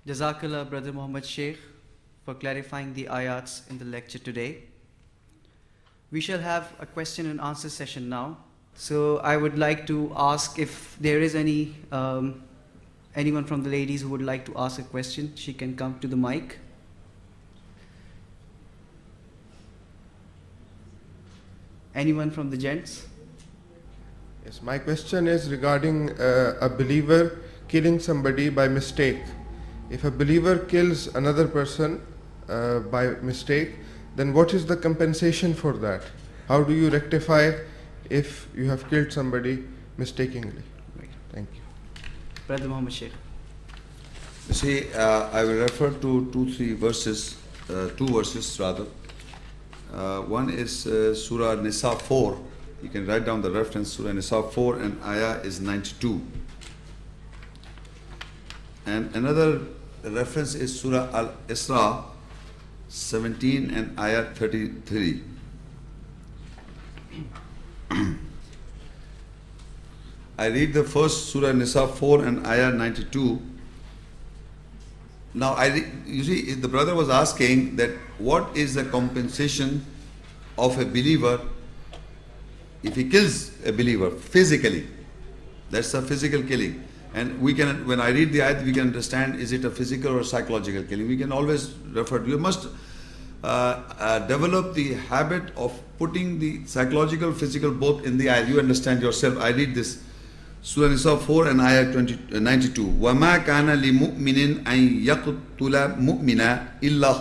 Jazakallah, Brother Muhammad Sheikh, for clarifying the ayats in the lecture today. We shall have a question and answer session now. So I would like to ask if there is anyone from the ladies who would like to ask a question. She can come to the mic. Anyone from the gents? Yes, my question is regarding a believer killing somebody by mistake. If a believer kills another person by mistake, then what is the compensation for that? How do you rectify if you have killed somebody mistakenly? Right. Thank you. Brother Muhammad Sheikh. You see, I will refer to two verses rather. One is Surah Nisa 4. You can write down the reference, Surah Nisa 4, and ayah is 92. And another reference is Surah Al-Isra 17 and ayah 33. I read the first Surah Nisa 4 and ayah 92. Now, you see, the brother was asking that what is the compensation of a believer if he kills a believer physically? That's a physical killing. And we can, when I read the ayat, we can understand, is it a physical or psychological killing? We can always refer to, you must develop the habit of putting the psychological, physical both in the ayat. You understand yourself. I read this. Surah Nisa 4 and ayah 92. وَمَا كَانَ لِمُؤْمِنٍ أَن يَقْتُلَ مُؤْمِنًا إِلَّا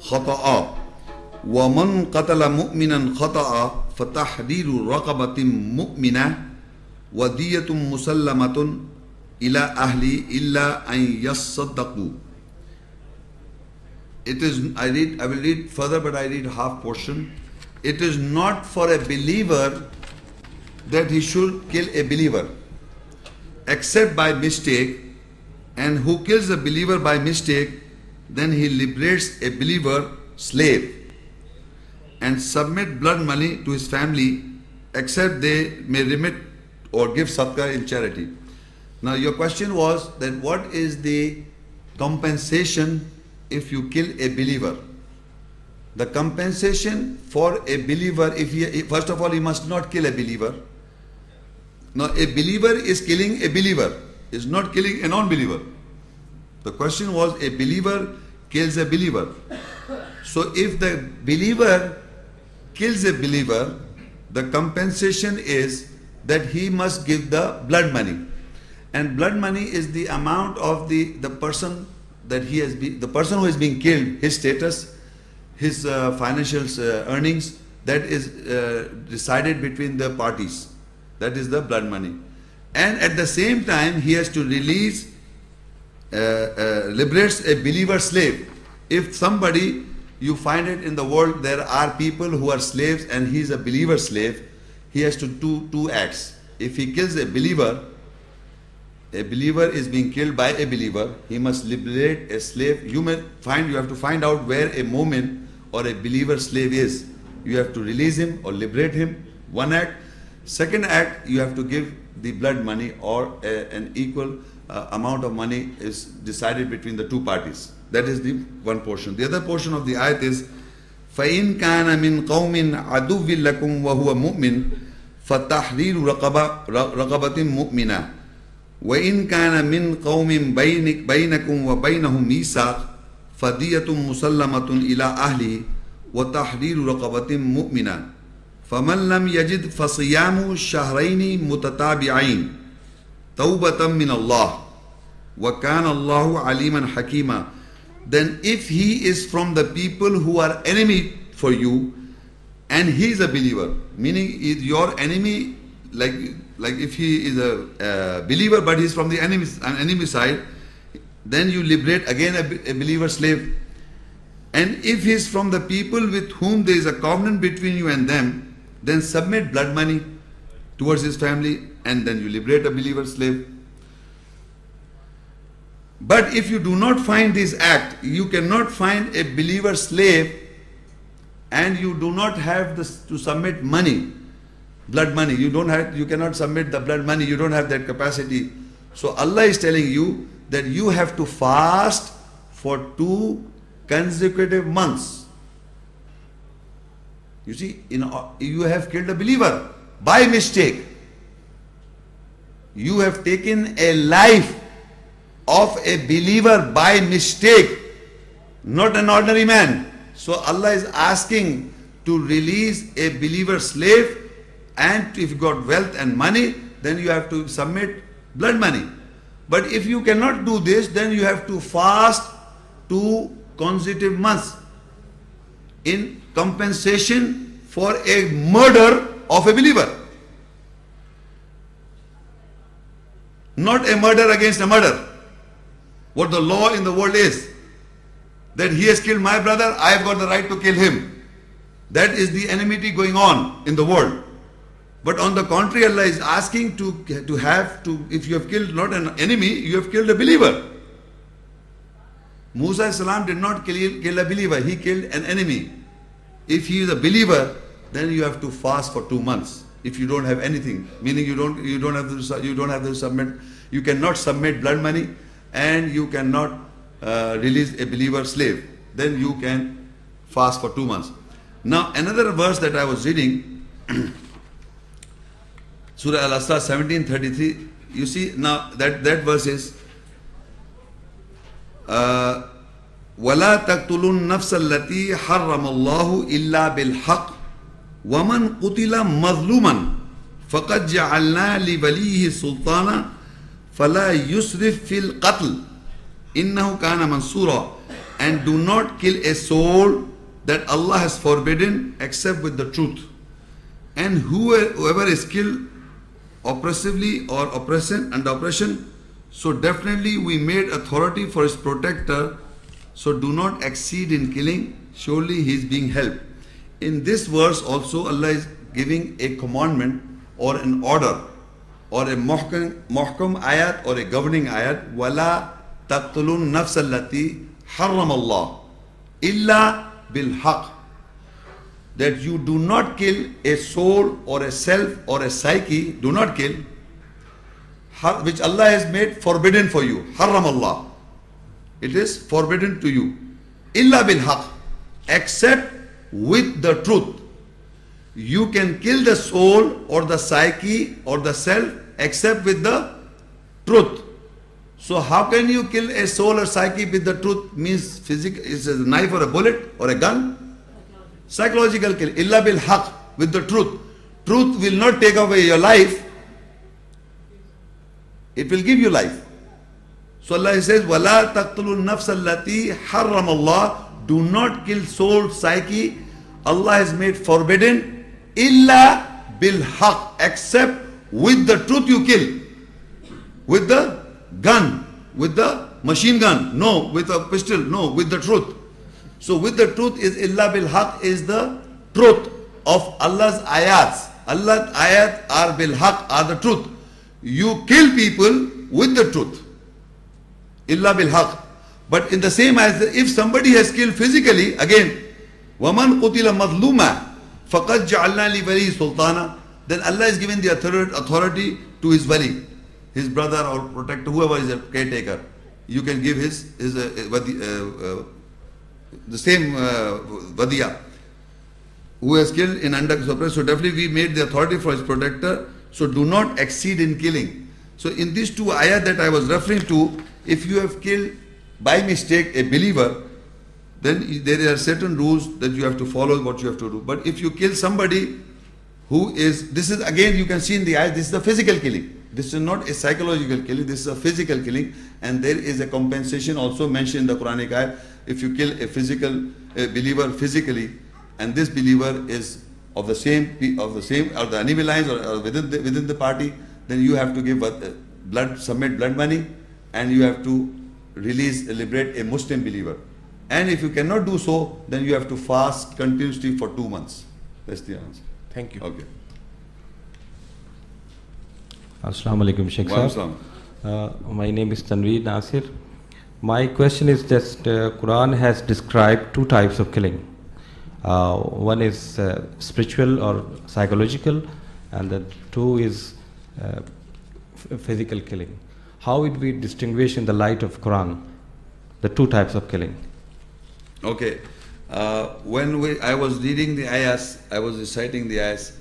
خَطَأً وَمَنْ قَتَلَ مُؤْمِنًا خَطَأً فَتَحْرِيرُ رَقَبَةٍ مُؤْمِنَةٍ وَدِيَّةٌ مُسَلَّمَةٌ إِلَى أَهْلِ إِلَّا أَن يَصَّدَّقُوا. It is, I will read further, but I read half portion. It is not for a believer that he should kill a believer except by mistake, and who kills a believer by mistake, then he liberates a believer slave and submit blood money to his family, except they may remit or give sadaqah in charity. Now your question was that what is the compensation if you kill a believer? The compensation for a believer, first of all, he must not kill a believer. Now a believer is killing a believer, is not killing a non-believer. The question was, a believer kills a believer. So if the believer kills a believer, the compensation is that he must give the blood money. And blood money is the amount of the person that the person who is being killed, his status, his financial earnings, that is decided between the parties. That is the blood money. And at the same time, he has to release, liberates a believer slave. If somebody, you find it in the world, there are people who are slaves and he is a believer slave, he has to do two acts. If he kills a believer is being killed by a believer, he must liberate a slave. You have to find out where a mu'min or a believer slave is. You have to release him or liberate him, one act. Second act, you have to give the blood money, or an equal amount of money is decided between the two parties. That is the one portion. The other portion of the ayat is, فَإِن كَانَ مِن قَوْمٍ عَدُوٍّ لَكُمْ وَهُوَ مُؤْمِنٌ فَتَحْرِيرُ رَقَبَةٍ مُؤْمِنَةٍ وَإِن كَانَ مِن قَوْمٍ بَيْنَكُمْ وَبَيْنَهُمْ مِيثَاقٌ فَدِيَّةٌ مُسَلَّمَةٌ إِلَى أَهْلِهِ وَتَحْرِيرُ رَقَبَةٍ مُؤْمِنَةٍ فَمَنْ لَمْ يَجِدْ فَصِيَامُ شَهْرَيْنِ مُتَتَابِعَيْنِ تَوْبَةً مِنَ اللَّهِ وَكَانَ اللَّهُ عَلِيمًا حَكِيمًا. Then if he is from the people who are enemy for you, and he is a believer, meaning your enemy, like if he is a believer but he is from the enemy side, then you liberate again a believer slave. And if he is from the people with whom there is a covenant between you and them, then submit blood money towards his family, and then you liberate a believer slave. But if you do not find this act, you cannot find a believer slave, and you do not have to submit money, blood money. You cannot submit the blood money. You don't have that capacity. So Allah is telling you that you have to fast for 2 consecutive months. You see, you have killed a believer by mistake. You have taken a life of a believer by mistake, not an ordinary man. So Allah is asking to release a believer slave, and if you got wealth and money, then you have to submit blood money. But if you cannot do this, then you have to fast 2 consecutive months in compensation for a murder of a believer. Not a murder against a murder. What the law in the world is, that he has killed my brother, I have got the right to kill him. That is the enmity going on in the world. But on the contrary, Allah is asking if you have killed not an enemy, you have killed a believer. Musa salam did not kill a believer, he killed an enemy. If he is a believer, then you have to fast for 2 months. If you don't have anything, meaning you don't have to submit, you cannot submit blood money, and you cannot release a believer slave, then you can fast for 2 months. Now another verse that I was reading, Surah Al-Asr 17:33. You see, now that verse is وَلَا تَقْتُلُوا النَّفْسَ الَّتِي حَرَّمَ اللَّهُ إِلَّا بِالْحَقِّ وَمَنْ قُتِلَ مَظْلُومًا فَقَدْ جَعَلْنَا لِوَلِيِّهِ سُلْطَانًا فَلَا يُسْرِفْ فِي الْقَتْلِ إِنَّهُ كَانَ مَنْصُورًا. And do not kill a soul that Allah has forbidden except with the truth. And whoever is killed oppressively or under oppression, so definitely we made authority for his protector, so do not exceed in killing, surely he is being helped. In this verse also Allah is giving a commandment or an order or a muhkam ayat or a governing ayat, وَلَا تَقْتُلُوا النَّفْسَ الَّتِي حَرَّمَ اللَّهُ إِلَّا بِالْحَقِّ, that you do not kill a soul or a self or a psyche, do not kill, which Allah has made forbidden for you. Haram Allah. It is forbidden to you. Illa bil haq, except with the truth. You can kill the soul or the psyche or the self except with the truth. So how can you kill a soul or psyche with the truth? Means physical, is a knife or a bullet or a gun? Psychological kill. Illa bil haq, with the truth. Truth will not take away your life. It will give you life. So Allah says, وَلَا تَقْتُلُوا النَّفْسَ الَّتِي حَرَّمَ اللَّهُ, do not kill soul, psyche. Allah has made forbidden. Illa bil haq, except with the truth you kill. With the gun, with the machine gun, no. With a pistol, no. With the truth. So with the truth is illa bil haq, is the truth of Allah's ayats. Allah's ayat are bil haq, are the truth. You kill people with the truth. Illa bil haq. But in the same as if somebody has killed physically, again, وَمَنْ قُتِلَ مَظْلُومًا فَقَدْ جَعَلْنَا لِوَلِيِّهِ سُلْطَانًا, then Allah is giving the authority to his wali, his brother or protector, whoever is a caretaker. You can give the same wadiya, who has killed in under suppression. So definitely we made the authority for his protector. So do not exceed in killing. So in these 2 ayat that I was referring to, if you have killed by mistake a believer, then there are certain rules that you have to follow, what you have to do. But if you kill somebody who is, this is again you can see in the ayat, this is a physical killing. This is not a psychological killing, this is a physical killing, and there is a compensation also mentioned in the Quranic ayat. If you kill a believer physically, and this believer is of the same or the enemy lines or within the party, then you have to give submit blood money, and you have to liberate a Muslim believer. And if you cannot do so, then you have to fast continuously for 2 months. That's the answer. Thank you. Okay. Assalamu alaikum, Sheikh Wa Sahab. alaikum. My name is Tanveer Nasir. My question is just Quran has described 2 types of killing. One is spiritual or psychological, and the 2 is physical killing. how would we distinguish in the light of Quran the two types of killing? Okay. I was reading the ayahs, I was reciting the ayahs,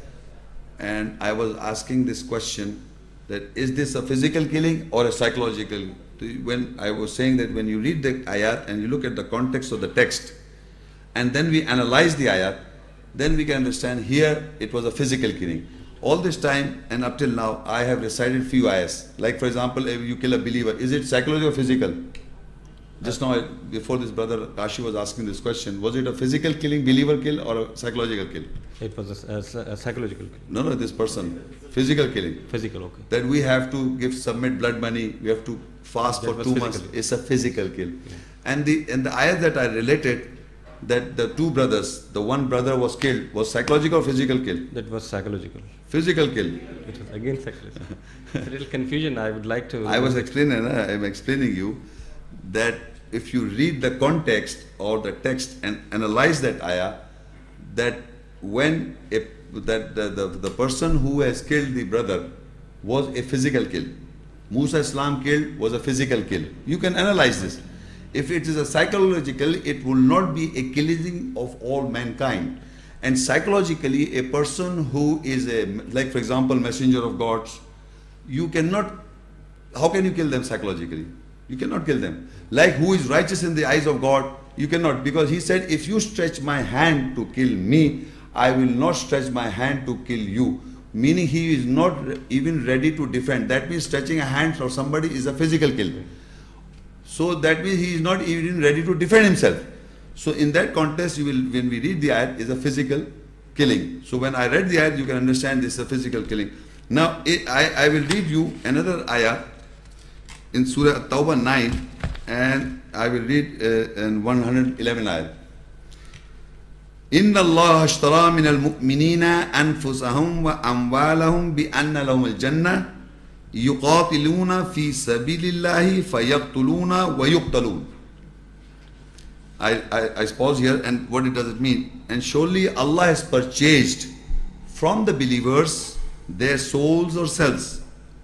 and I was asking this question, that is this a physical killing or a psychological? When I was saying that when you read the ayat and you look at the context of the text, and then we analyze the ayat, then we can understand here it was a physical killing. All this time and up till now, I have recited few ayahs. Like for example, if you kill a believer, is it psychological or physical? Just now, before this brother Kashi was asking this question, was it a physical killing, believer kill, or a psychological kill? It was a psychological kill. No, this person, physical killing. Physical, okay. That we have to submit blood money, we have to fast That for was 2 months. physical. It's a physical kill. And the ayat that I related, that the two brothers, the one brother was killed, was psychological or physical kill? That was psychological. Physical kill. It was again psychological. A little confusion. I would like to. I'm explaining you that if you read the context or the text and analyze that ayah, that when the person who has killed the brother was a physical kill. Musa Islam killed was a physical kill. You can analyze this. If it is a psychological, it will not be a killing of all mankind. And psychologically, a person who is like for example, messenger of God, you cannot, how can you kill them psychologically? You cannot kill them. Like who is righteous in the eyes of God, you cannot, because he said, if you stretch my hand to kill me, I will not stretch my hand to kill you. Meaning he is not even ready to defend. That means stretching a hand for somebody is a physical kill. So that means he is not even ready to defend himself. So in that context, when we read the ayat, is a physical killing. So when I read the ayat, you can understand this is a physical killing. Now I will read you another ayat in Surah At-Tawbah 9, and I will read in 111 ayat. إن الله اشترى من المؤمنين أنفسهم وأموالهم بأن لهم الجنة يقاتلون في سبيل الله فيقتلون ويقتلون. I pause here, and what does it mean? And surely Allah has purchased from the believers their souls or selves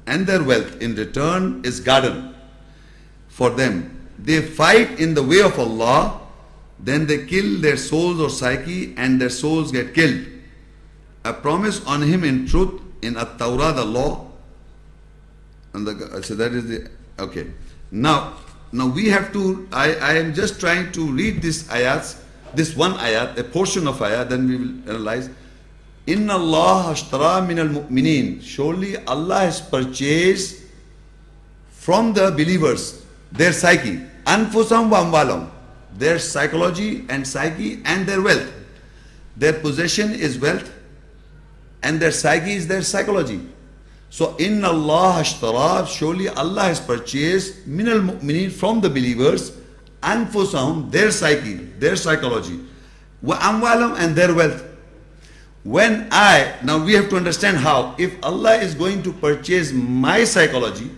and their wealth. In return is garden for them. They fight in the way of Allah, then they kill their souls or psyche, and their souls get killed. A promise on him in truth in At-Tawrah, the law. And so that is the, okay. Now we have to, I am just trying to read this ayats, this one ayat, a portion of ayat, then we will analyze. Inna Allah ashtara min al-mu'minin. Surely Allah has purchased from the believers their psyche, anfusam wa amwalam, their psychology and psyche and their wealth. Their possession is wealth and their psyche is their psychology. So Inna Allah ashtara, surely Allah has purchased min al-mu'minin, from the believers, anfusam, their psyche, their psychology, wa amwalam, and their wealth. Now we have to understand how, if Allah is going to purchase my psychology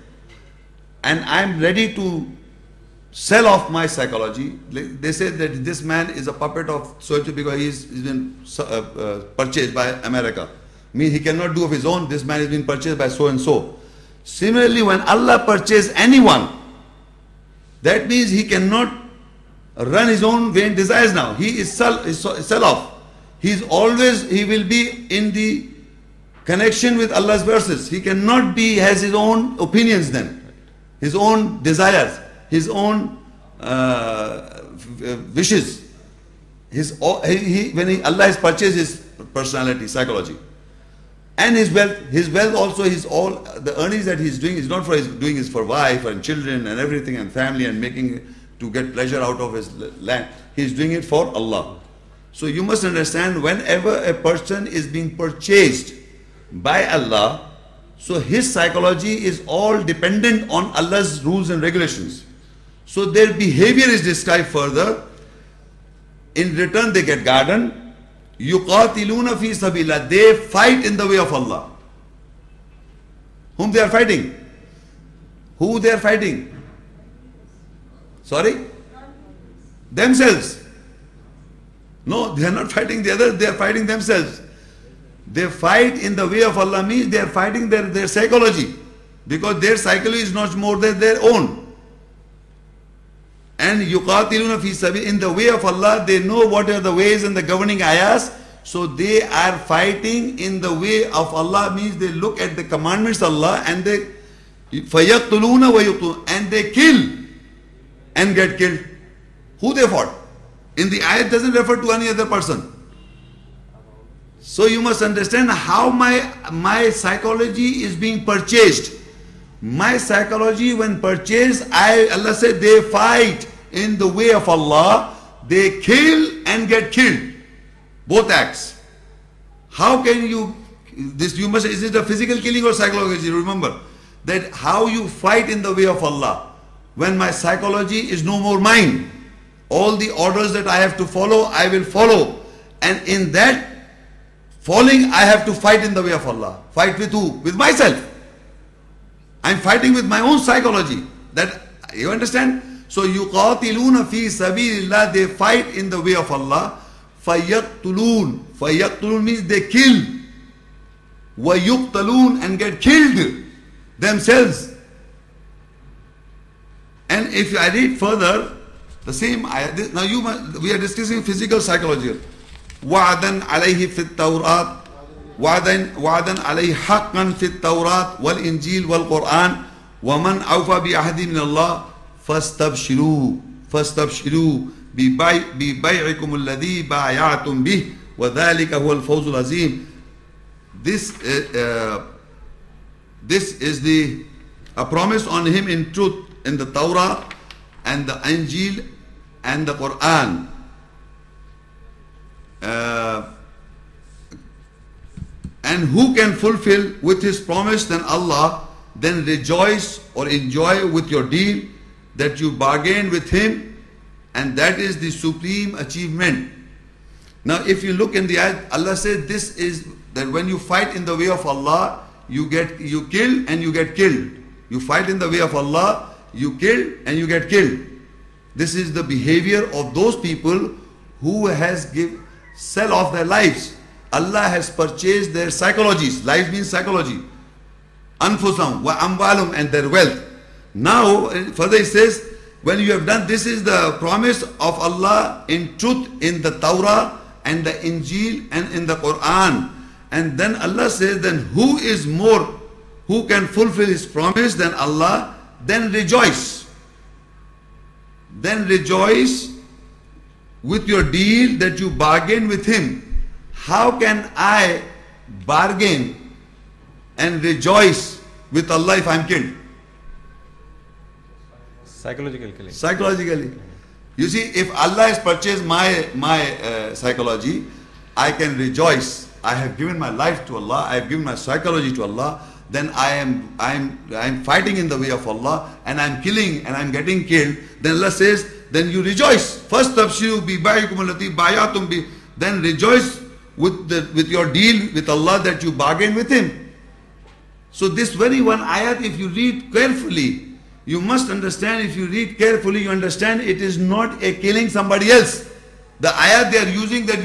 and I am ready to sell off my psychology, they say that this man is a puppet of so because he's been purchased by America. Means he cannot do of his own, this man has been purchased by so and so. Similarly, when Allah purchases anyone, that means he cannot run his own vain desires now. He is sell off. He will be in the connection with Allah's verses. He cannot be, has his own opinions then, his own desires, his own wishes. Allah has purchased his personality, psychology, and his wealth also, the earnings that he's doing is not for his doing, is for wife and children and everything and family and making to get pleasure out of his land. He's doing it for Allah. So you must understand, whenever a person is being purchased by Allah, so his psychology is all dependent on Allah's rules and regulations. So their behavior is described further. In return they get garden. يُقَاتِلُونَ فِي سَبِيلَهِ, they fight in the way of Allah. Whom they are fighting? Who they are fighting? Sorry? Themselves. No, they are not fighting the others, they are fighting themselves. They fight in the way of Allah means they are fighting their psychology. because their psychology is not more than their own. And yuqatiluna fi sabil, in the way of Allah, they know what are the ways and the governing ayahs. So they are fighting in the way of Allah, means they look at the commandments of Allah and they fayaqtuluna wa yuqtulun, and they kill and get killed. Who they fought? In the ayat doesn't refer to any other person. So you must understand how my psychology is being purchased. My psychology, when purchased, Allah said they fight in the way of Allah, they kill and get killed. Both acts. How can you, is it a physical killing or psychological? Remember that how you fight in the way of Allah, when my psychology is no more mine. All the orders that I have to follow, I will follow. And in that following, I have to fight in the way of Allah. Fight with who? With myself. I'm fighting with my own psychology. That, you understand? So yuqatiluna fi sabilillah, they fight in the way of Allah. Fayaqtulun. Fayaqtulun means they kill. Wa yuqtalun, and get killed themselves. And if I read further, the same ayat. Now we are discussing physical psychology. وعدا عليه في التوراة وعدا عليه حقا في التوراة والإنجيل والقرآن ومن أوفى بعهد من الله فاستبشروا ببيعكم الذي بايعتم به وذلك هو الفوز العظيم. This is a promise on him in truth in the Torah and the Injil and the Quran. And who can fulfill with his promise than Allah, then rejoice or enjoy with your deal that you bargained with him, and that is the supreme achievement. Now if you look in the ayat, Allah said this is that when you fight in the way of Allah, you kill and you get killed. You fight in the way of Allah, you kill and you get killed. This is the behavior of those people who sell off their lives. Allah has purchased their psychologies. Life means psychology. Anfusam wa amwalum, and their wealth. Now further he says, when you have done, this is the promise of Allah in truth in the Torah and the Injil and in the Quran. And then Allah says, then who can fulfill his promise than Allah? Then rejoice. Then rejoice with your deal that you bargain with him. How can I bargain and rejoice with Allah if I'm killed? Psychological killing. Psychologically. You see, if Allah has purchased my psychology, I can rejoice. I have given my life to Allah, I have given my psychology to Allah, then I am fighting in the way of Allah, and I'm killing and I'm getting killed. Then Allah says, then you rejoice. First tabshiru bi bai'ikum allati bayatum bi, then rejoice with your deal with Allah that you bargain with him. So this very one ayat, if you read carefully, you must understand, if you read carefully, you understand it is not a killing somebody else. The ayat they are using, that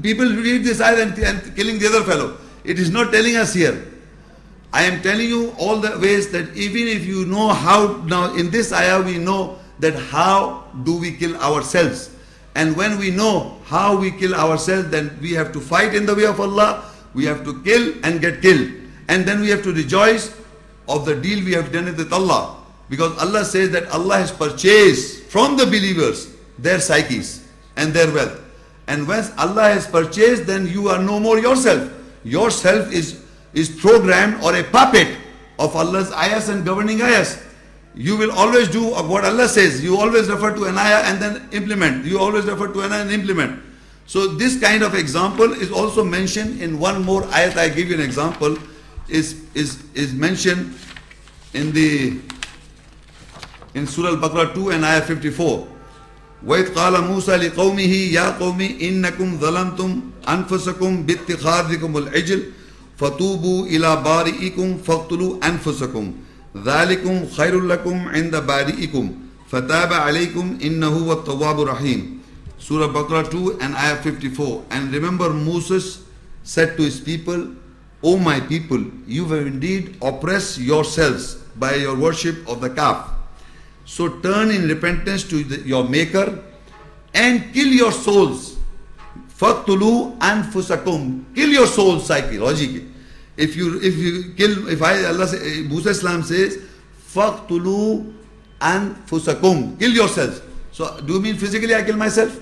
people read this ayat and killing the other fellow. It is not telling us here. I am telling you all the ways that even if you know how, now in this ayah we know that how do we kill ourselves. And when we know how we kill ourselves, then we have to fight in the way of Allah, we have to kill and get killed. And then we have to rejoice of the deal we have done with Allah. Because Allah says that Allah has purchased from the believers their psyches and their wealth. And once Allah has purchased, then you are no more yourself. Yourself is programmed or a puppet of Allah's ayahs and governing ayahs. You will always do what Allah says. You always refer to an ayah and then implement. You always refer to an ayah and implement. So this kind of example is also mentioned in one more ayat. I give you an example. Is mentioned in Surah Al-Baqarah 2 and ayah 54. وَإِذْ قَالَ مُوسَى لِقَوْمِهِ يَا قَوْمِ إِنَّكُمْ ظَلَمْتُمْ أَنفُسَكُمْ بِاتِّخَاذِكُمُ الْعِجْلِ فَتُوبُوا إِلَى بَارِئِكُمْ فَاقْتُلُوا أَنفُسَكُمْ ذَلِكُمْ خَيْرٌ لَكُمْ عِنْدَ بَارِئِكُمْ فَتَابَ عَلَيْكُمْ إِنَّهُ هُوَ التَّوَّابُ الرَّحِيمُ. Surah Baqarah 2 and ayah 54. And remember, Moses said to his people, O my people, you have indeed oppressed yourselves by your worship of the calf. So turn in repentance to your Maker and kill your souls. Faqtulu anfusakum. Kill your soul psychologically. If Allah say, Musa Islam says, Faqtulu anfusakum. Kill yourselves. So do you mean physically I kill myself?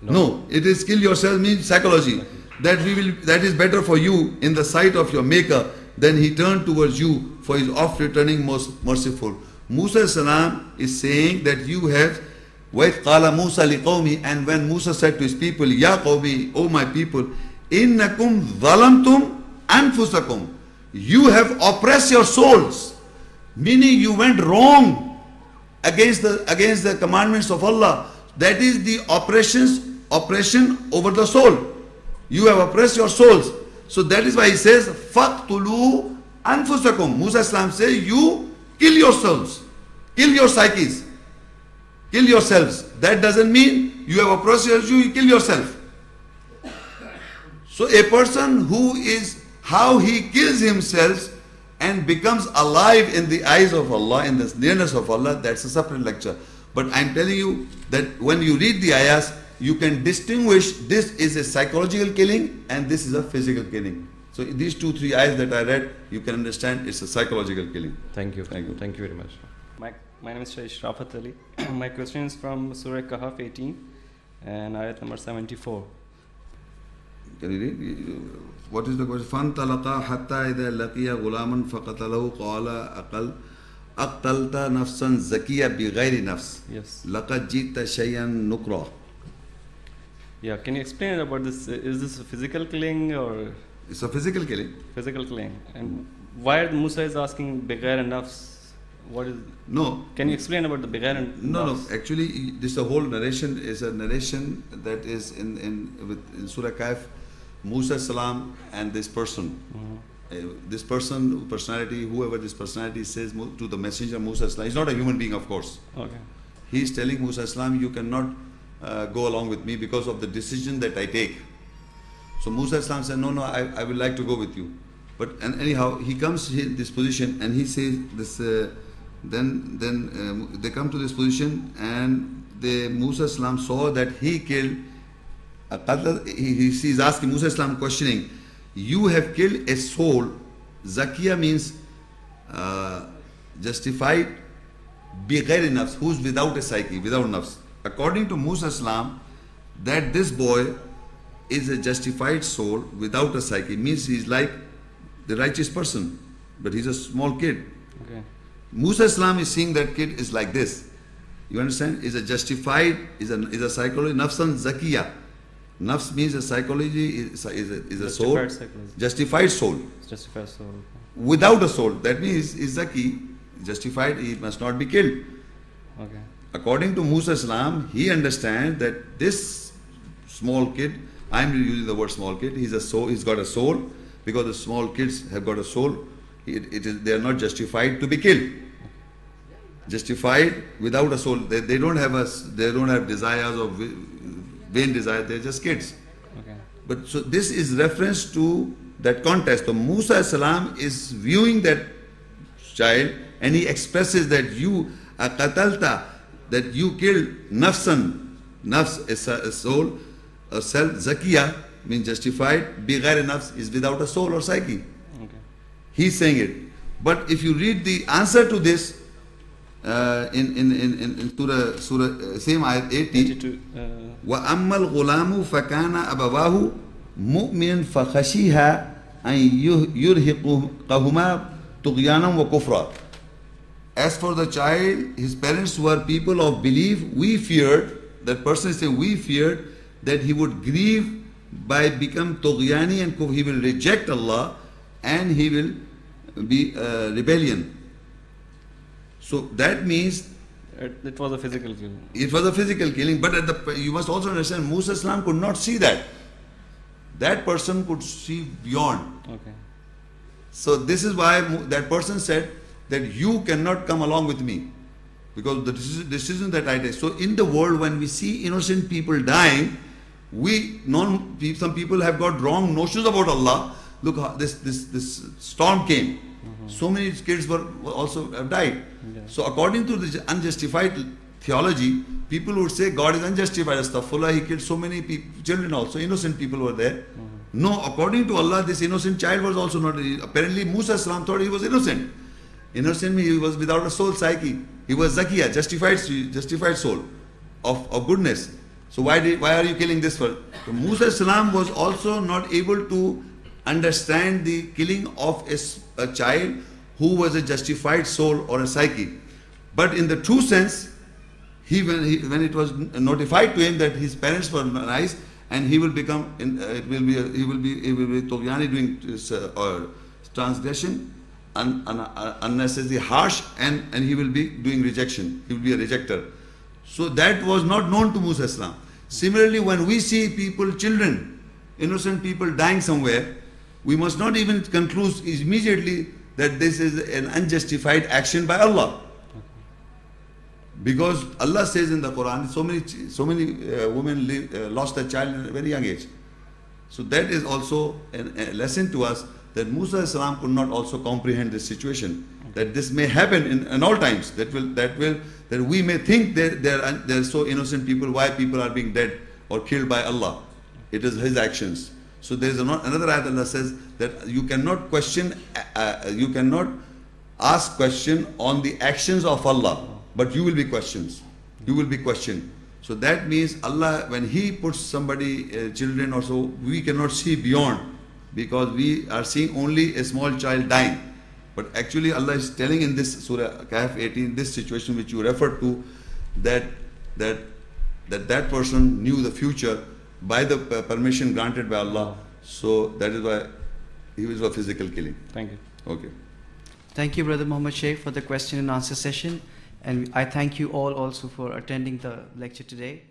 No, it is kill yourself means psychology. That is better for you in the sight of your Maker. Then he turned towards you, for his oft returning most merciful. Musa salam is saying that you have وَإِذْ قَالَ مُوسَى لِقَوْمِهِ, and when Musa said to his people, Ya qawmi, O my people, إِنَّكُمْ ظَلَمْتُمْ أَنفُسَكُمْ, you have oppressed your souls, meaning you went wrong against the commandments of Allah. That is the oppression over the soul. You have oppressed your souls. So that is why he says, فَقْتُلُوا أَنفُسَكُمْ. Musa Islam says, you kill yourselves, kill your psyches, kill yourselves. That doesn't mean you have oppressed yourself, you kill yourself. So a person who is, how he kills himself and becomes alive in the eyes of Allah, in the nearness of Allah, that's a separate lecture. But I'm telling you that when you read the ayahs, you can distinguish this is a psychological killing and this is a physical killing. So these 2-3 ayahs that I read, you can understand it's a psychological killing. Thank you. Thank you. Thank you very much. My name is Shaish Rafat Ali. My question is from Surah Kahf 18 and ayat number 74. Can you read? What is the question? فَانْطَلَقَا حَتَّى إِذَا لَقِيَ غُلَامًا فَقَتَلَهُ قَالَ أَقْتَلْتَ نَفْسًا زَكِيَّةً بِغَيْرِ نَفْسٍ Yes. لَقَدْ جِئْتَ شَيْئًا نُكْرًا. Yeah, can you explain about this? Is this a physical killing or It's a physical killing. physical killing? And why Musa is asking Bighair and Nafs? What is? No. Can you explain about the Bighair and No. Nafs? Actually, this whole narration is a narration that is in Surah Kahf, Musa salam and this person. This person, personality, whoever this personality says to the messenger Musa salam, he's not a human being, of course. Okay. He is telling Musa salam, you cannot go along with me because of the decision that I take. So Musa salam said, no, I will like to go with you. But anyhow, he comes in this position and he says this. Then they come to this position and Musa salam saw that he killed. He is asking Musa salam questioning. You have killed a soul. Zakiya means justified. Bighairi nafs, who's without a psyche, without nafs. According to Musa salam, that this boy is a justified soul without a psyche, means he's like the righteous person, but he's a small kid. Okay. Musa Islam is seeing that kid is like this. You understand? Is a justified, is a psychology, nafsan zakiya. Nafs means a psychology, is a soul. Justified psychology. Justified soul. It's justified soul. Okay. Without a soul. That means is zaki, justified, he must not be killed. Okay. According to Musa Islam, he understands that this small kid, I'm using the word small kid, he's got a soul, because the small kids have got a soul. They are not justified to be killed. Justified without a soul. They don't have desires or vain desires. They're just kids. Okay. But so this is reference to that context. So Musa salam is viewing that child and he expresses that you qatalta, that you killed nafsan. Nafs is a soul, a self. Zakiya means justified. Bighair nafs is without a soul or psyche. Okay. He's saying it. But if you read the answer to this in Surah same ayat 80, وَأَمَّا الْغُلَامُ فَكَانَ أَبَوَاهُ مُؤْمِنًا فَخَشِيهَا أَن يُرْهِقَهُمَا طُغْيَانًا وَكُفْرًا. As for the child, his parents were people of belief. We feared, that person is saying, we feared that he would grieve by become tughyani and he will reject Allah and he will be rebellion. So that means It was a physical killing. it was a physical killing, but you must also understand Musa Islam could not see that. That person could see beyond. Okay. So this is why that person said that you cannot come along with me because the decision that I take. So in the world when we see innocent people dying, some people have got wrong notions about Allah. Look, this storm came. So many kids were also have died. Yeah. So according to the unjustified theology, people would say God is unjustified. Astaghfirullah, he killed so many children also. Innocent people were there. No, according to Allah, this innocent child was also not. Apparently, Musa salam thought he was innocent. Innocent means he was without a soul psyche. He was Zakiya, justified soul of goodness. So why are you killing this for? So Musa salam was also not able to understand the killing of a child who was a justified soul or a psyche. But in the true sense, when it was notified to him that his parents were nice and he will become, he will be Tughyani doing transgression, unnecessarily harsh, and he will be doing rejection. He will be a rejecter. So that was not known to Musa Islam. Similarly, when we see people, children, innocent people dying somewhere, we must not even conclude immediately that this is an unjustified action by Allah. Because Allah says in the Quran, so many women lost a child at a very young age. So that is also a lesson to us that Musa Islam could not also comprehend this situation. That this may happen in all times. That we may think that they're so innocent people. Why people are being dead or killed by Allah? It is His actions. So there is another ayat Allah says that you cannot question, you cannot ask question on the actions of Allah, but you will be questioned. You will be questioned. So that means Allah, when He puts somebody, children or so, we cannot see beyond, because we are seeing only a small child dying. But actually Allah is telling in this Surah Kahf 18, this situation which you referred to, that person knew the future by the permission granted by Allah. So that is why he was a physical killing. Thank you. Okay. Thank you, Brother Muhammad Sheikh, for the question and answer session. And I thank you all also for attending the lecture today.